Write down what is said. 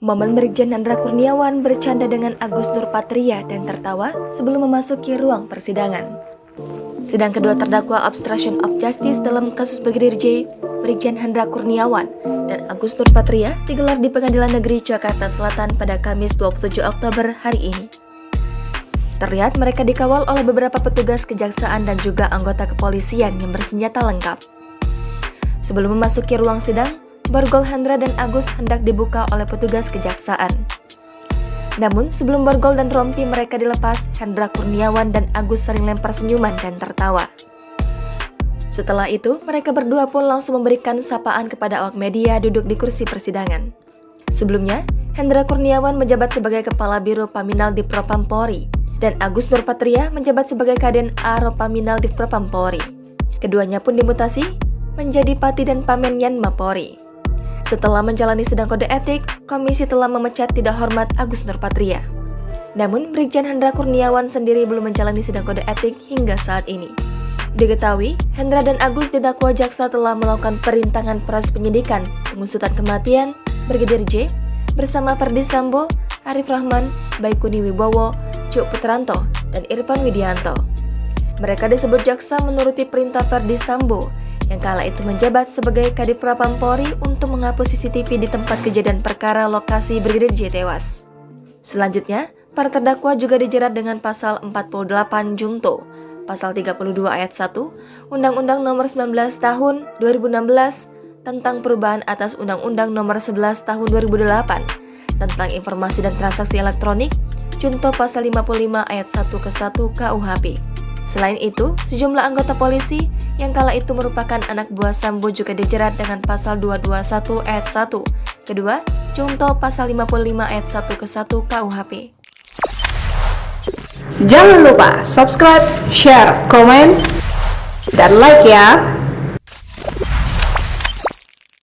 Momen Brigjen Hendra Kurniawan bercanda dengan Agus Nurpatria dan tertawa sebelum memasuki ruang persidangan. Sidang kedua terdakwa obstruction of justice dalam kasus Brigadir J, Brigjen Hendra Kurniawan dan Agus Nurpatria digelar di Pengadilan Negeri Jakarta Selatan pada Kamis 27 Oktober hari ini. Terlihat mereka dikawal oleh beberapa petugas kejaksaan dan juga anggota kepolisian yang bersenjata lengkap. Sebelum memasuki ruang sidang, borgol Hendra dan Agus hendak dibuka oleh petugas kejaksaan. Namun sebelum borgol dan rompi mereka dilepas, Hendra Kurniawan dan Agus sering lempar senyuman dan tertawa. Setelah itu, mereka berdua pun langsung memberikan sapaan kepada awak media duduk di kursi persidangan. Sebelumnya, Hendra Kurniawan menjabat sebagai Kepala Biro Paminal di Propam Polri dan Agus Nurpatria menjabat sebagai Kaden A Ropaminal di Propam Polri. Keduanya pun dimutasi menjadi Pati dan Pamenyan Mapolri. Setelah menjalani sidang kode etik, komisi telah memecat tidak hormat Agus Nurpatria. Namun, Brigjen Hendra Kurniawan sendiri belum menjalani sidang kode etik hingga saat ini. Diketahui, Hendra dan Agus didakwa jaksa telah melakukan perintangan proses penyidikan pengusutan kematian Brigadir J bersama Ferdy Sambo, Arif Rahman, Baikuni Wibowo, Cuk Putranto, dan Irfan Widianto. Mereka disebut jaksa menuruti perintah Ferdy Sambo yang kala itu menjabat sebagai Kadif Propam Polri untuk menghapus CCTV di tempat kejadian perkara lokasi Brigadir J tewas. Selanjutnya, para terdakwa juga dijerat dengan pasal 48 Junto, pasal 32 ayat 1, Undang-Undang Nomor 19 Tahun 2016 tentang perubahan atas Undang-Undang Nomor 11 Tahun 2008 tentang informasi dan transaksi elektronik, Junto pasal 55 ayat 1 ke 1 KUHP. Selain itu, sejumlah anggota polisi yang kala itu merupakan anak buah Sambo juga dijerat dengan pasal 221 ayat 1. Kedua, Junto pasal 55 ayat 1 ke 1 KUHP. Jangan lupa subscribe, share, komen, dan like ya.